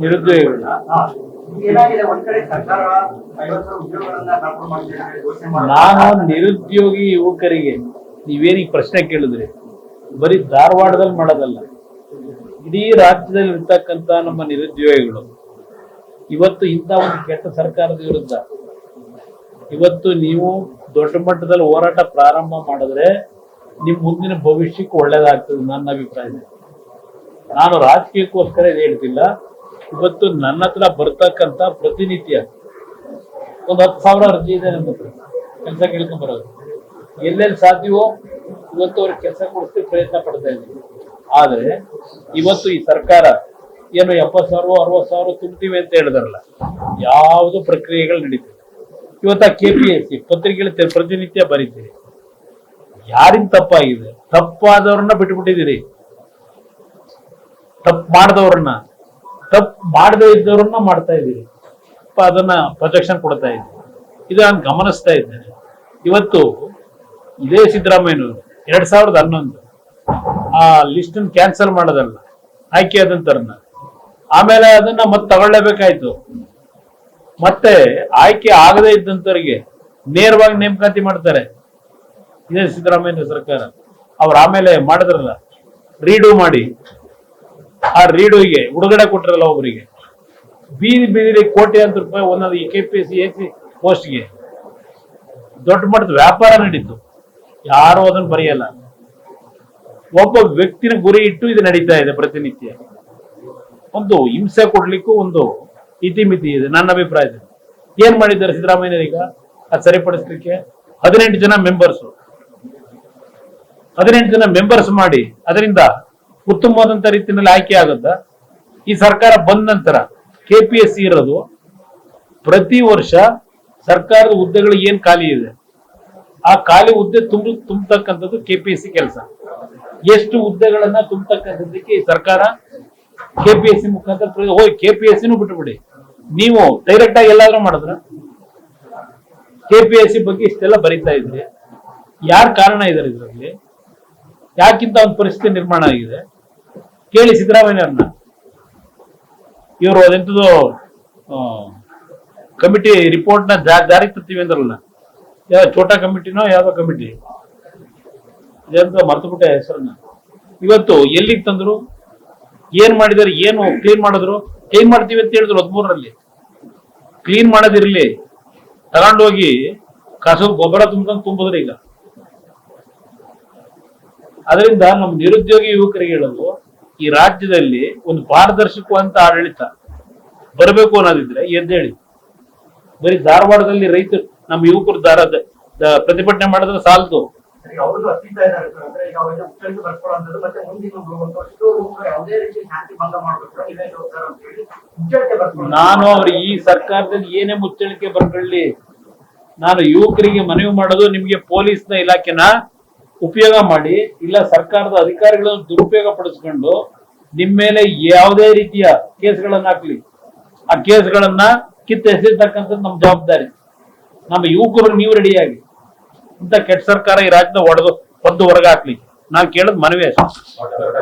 ನಿರುದ್ಯೋಗಿಗಳು ನಾನು ನಿರುದ್ಯೋಗಿ ಯುವಕರಿಗೆ ನೀವೇನೀಗ ಪ್ರಶ್ನೆ ಕೇಳಿದ್ರಿ, ಬರೀ ಧಾರವಾಡದಲ್ಲಿ ಮಾಡೋದಲ್ಲ, ಇಡೀ ರಾಜ್ಯದಲ್ಲಿ ಇರ್ತಕ್ಕಂಥ ನಮ್ಮ ನಿರುದ್ಯೋಗಿಗಳು ಇವತ್ತು ಇಂಥ ಒಂದು ಕೆಟ್ಟ ಸರ್ಕಾರದ ವಿರುದ್ಧ ಇವತ್ತು ನೀವು ದೊಡ್ಡ ಮಟ್ಟದಲ್ಲಿ ಹೋರಾಟ ಪ್ರಾರಂಭ ಮಾಡಿದ್ರೆ ನಿಮ್ ಮುಂದಿನ ಭವಿಷ್ಯಕ್ಕೆ ಒಳ್ಳೇದಾಗ್ತದೆ ನನ್ನ ಅಭಿಪ್ರಾಯ. ನಾನು ರಾಜಕೀಯಕ್ಕೋಸ್ಕರ ಇದು ಹೇಳ್ತಿಲ್ಲ. ಇವತ್ತು ನನ್ನ ಹತ್ರ ಬರ್ತಕ್ಕಂಥ ಪ್ರತಿನಿತ್ಯ ಒಂದು 10,000 ಅರ್ಜಿ ಇದೆ ನಮ್ಮ ಹತ್ರ ಕೆಲಸ ಕೇಳ್ಕೊಂಡ್ ಬರೋದು. ಎಲ್ಲೆಲ್ಲಿ ಸಾಧ್ಯವೋ ಇವತ್ತು ಅವ್ರಿಗೆ ಕೆಲಸ ಕೊಡಿಸ್ಲಿಕ್ಕೆ ಪ್ರಯತ್ನ ಪಡ್ತಾ ಇದ್ದೀವಿ. ಆದ್ರೆ ಇವತ್ತು ಈ ಸರ್ಕಾರ ಏನು 70,000 60,000 ತುಂಬ್ತೀವಿ ಅಂತ ಹೇಳಿದಾರಲ್ಲ, ಯಾವುದು ಪ್ರಕ್ರಿಯೆಗಳು ನಡೀತಿದೆ. ಇವತ್ತು KPSC ಪತ್ರಿಕೆಗಳು ಪ್ರತಿನಿತ್ಯ ಬರೀತೀರಿ. ಯಾರಿನ್ ತಪ್ಪಾಗಿದೆ? ತಪ್ಪಾದವ್ರನ್ನ ಬಿಟ್ಬಿಟ್ಟಿದ್ದೀರಿ. ತಪ್ಪು ಮಾಡಿದವ್ರನ್ನ, ತಪ್ಪು ಮಾಡದೇ ಇದ್ದವ್ರನ್ನ ಮಾಡ್ತಾ ಇದ್ದೀರಿ. ಅದನ್ನ ಪ್ರೊಜೆಕ್ಷನ್ ಕೊಡ್ತಾ ಇದ್ದೀರಿ. ಇದು ನಾನು ಗಮನಿಸ್ತಾ ಇದ್ದೇನೆ. ಇವತ್ತು ಇದೇ ಸಿದ್ದರಾಮಯ್ಯನವರು 2011 ಆ ಲಿಸ್ಟ್ ಕ್ಯಾನ್ಸಲ್ ಮಾಡೋದಲ್ಲ, ಆಯ್ಕೆ ಆದಂತರನ್ನ ಆಮೇಲೆ ಅದನ್ನ ಮತ್ತೆ ತಗೊಳ್ಳೇಬೇಕಾಯ್ತು. ಮತ್ತೆ ಆಯ್ಕೆ ಆಗದೇ ಇದ್ದಂತವರಿಗೆ ನೇರವಾಗಿ ನೇಮಕಾತಿ ಮಾಡ್ತಾರೆ ಇದೇ ಸಿದ್ದರಾಮಯ್ಯ ಸರ್ಕಾರ. ಅವ್ರು ಆಮೇಲೆ ಮಾಡಿದ್ರಲ್ಲ, ರೀಡು ಮಾಡಿ ಆ ರೀಡುಗೆ ಉಡುಗಡೆ ಕೊಟ್ಟಿರಲ್ಲ ಒಬ್ಬರಿಗೆ, ಬೀದಿ ಬೀದಿ ಕೋಟ್ಯಾಂತರ ರೂಪಾಯಿ ಒಂದೊಂದು ಈ KPSC AC ಪೋಸ್ಟ್ಗೆ ದೊಡ್ಡ ಮಟ್ಟದ ವ್ಯಾಪಾರ ನಡೀತು. ಯಾರು ಅದನ್ನು ಬರೆಯಲ್ಲ. ಒಬ್ಬ ವ್ಯಕ್ತಿನ ಗುರಿ ಇಟ್ಟು ಇದು ನಡೀತಾ ಇದೆ ಪ್ರತಿನಿತ್ಯ. ಒಂದು ಹಿಂಸೆ ಕೊಡ್ಲಿಕ್ಕೂ ಒಂದು ಇತಿಮಿತಿ ಇದೆ ನನ್ನ ಅಭಿಪ್ರಾಯದಲ್ಲಿ. ಏನ್ ಮಾಡಿದ್ದಾರೆ ಸಿದ್ದರಾಮಯ್ಯನೀಗ ಅದು ಸರಿಪಡಿಸ್ಲಿಕ್ಕೆ? 18 ಜನ ಮೆಂಬರ್ಸ್ ಮಾಡಿ ಅದರಿಂದ ಉತ್ತಮವಾದಂತ ರೀತಿಯಲ್ಲಿ ಆಯ್ಕೆ ಆಗುತ್ತಾ? ಈ ಸರ್ಕಾರ ಬಂದ ನಂತರ KPSC ಇರೋದು ಪ್ರತಿ ವರ್ಷ ಸರ್ಕಾರದ ಹುದ್ದೆಗಳು ಏನ್ ಖಾಲಿ ಇದೆ ಆ ಖಾಲಿ ಹುದ್ದೆ ತುಂಬತಕ್ಕಂಥದ್ದು KPSC ಕೆಲಸ. ಎಷ್ಟು ಹುದ್ದೆಗಳನ್ನ ತುಂಬತಕ್ಕಂಥದ್ದಕ್ಕೆ ಈ ಸರ್ಕಾರ KPSC ಮುಖಾಂತರ ಹೋಗಿ KPSCನೂ ಬಿಟ್ಟುಬಿಡಿ, ನೀವು ಡೈರೆಕ್ಟ್ ಆಗಿ ಎಲ್ಲಾದ್ರೂ ಮಾಡಿದ್ರ? KPSC ಬಗ್ಗೆ ಇಷ್ಟೆಲ್ಲ ಬರೀತಾ ಇದ್ರಿ, ಯಾರು ಕಾರಣ ಇದಾರೆ ಇದರಲ್ಲಿ? ಯಾಕಿಂತ ಒಂದು ಪರಿಸ್ಥಿತಿ ನಿರ್ಮಾಣ ಆಗಿದೆ? ಕೇಳಿ ಸಿದ್ದರಾಮಯ್ಯವ್ರನ್ನ. ಇವರು ಅದೆಂತದ್ದು ಕಮಿಟಿ ರಿಪೋರ್ಟ್ ನ ಜಾರಿಗೆ ತರ್ತೀವಿ ಅಂದ್ರಲ್ಲ, ಯಾವ ಛೋಟಾ ಕಮಿಟಿನೋ ಯಾವ್ದೋ ಕಮಿಟಿ ಎಂತ ಮರ್ತು ಬಿಟ್ಟೆ ಹೆಸರನ್ನ. ಇವತ್ತು ಎಲ್ಲಿಗೆ ತಂದ್ರು, ಏನ್ ಮಾಡಿದಾರೆ, ಏನು ಕ್ಲೀನ್ ಮಾಡಿದ್ರು? ಕ್ಲೀನ್ ಮಾಡ್ತೀವಿ ಅಂತ ಹೇಳಿದ್ರು 13ರಲ್ಲಿ. ಕ್ಲೀನ್ ಮಾಡೋದಿರ್ಲಿ, ತಗೊಂಡೋಗಿ ಕಸು ಗೊಬ್ಬರ ತುಂಬಿದ್ರೆ ಈಗ. ಅದರಿಂದ ನಮ್ಮ ನಿರುದ್ಯೋಗಿ ಯುವಕರಿಗೆ ಹೇಳೋದು, ಈ ರಾಜ್ಯದಲ್ಲಿ ಒಂದು ಪಾರದರ್ಶಕವಂತ ಆಡಳಿತ ಬರಬೇಕು ಅನ್ನೋದಿದ್ರೆ ಎದ್ದೇಳಿ. ಬರೀ ಧಾರವಾಡದಲ್ಲಿ ರೈತರು ನಮ್ಮ ಯುವಕರು ಪ್ರತಿಭಟನೆ ಮಾಡಿದ್ರೆ ಸಾಲದು. ನಾನು ಅವ್ರಿಗೆ ಈ ಸರ್ಕಾರದಲ್ಲಿ ಏನೇ ಮುಚ್ಚಳಿಕೆ ಬರ್ಕೊಳ್ಳಿ, ನಾನು ಯುವಕರಿಗೆ ಮನವಿ ಮಾಡೋದು, ನಿಮ್ಗೆ ಪೊಲೀಸ್ನ ಇಲಾಖೆನ ಉಪಯೋಗ ಮಾಡಿ, ಇಲ್ಲ ಸರ್ಕಾರದ ಅಧಿಕಾರಿಗಳನ್ನು ದುರುಪಯೋಗ ಪಡಿಸ್ಕೊಂಡು ನಿಮ್ ಮೇಲೆ ಯಾವುದೇ ರೀತಿಯ ಕೇಸ್ಗಳನ್ನ ಹಾಕ್ಲಿ, ಆ ಕೇಸ್ಗಳನ್ನ ಕಿತ್ತೆಸೆತಕ್ಕಂಥದ್ದು ನಮ್ಮ ಜವಾಬ್ದಾರಿ. ನಮ್ಮ ಯುವಕರು ನೀವು ರೆಡಿಯಾಗಿ ಇಂಥ ಕೆಟ್ಟ ಸರ್ಕಾರ ಈ ರಾಜ್ಯದ ಒಡೆದು ಹೊರಗೆ ಹಾಕ್ಲಿ. ನಾನು ಕೇಳೋದು ಮನವಿ ಅಷ್ಟೇ.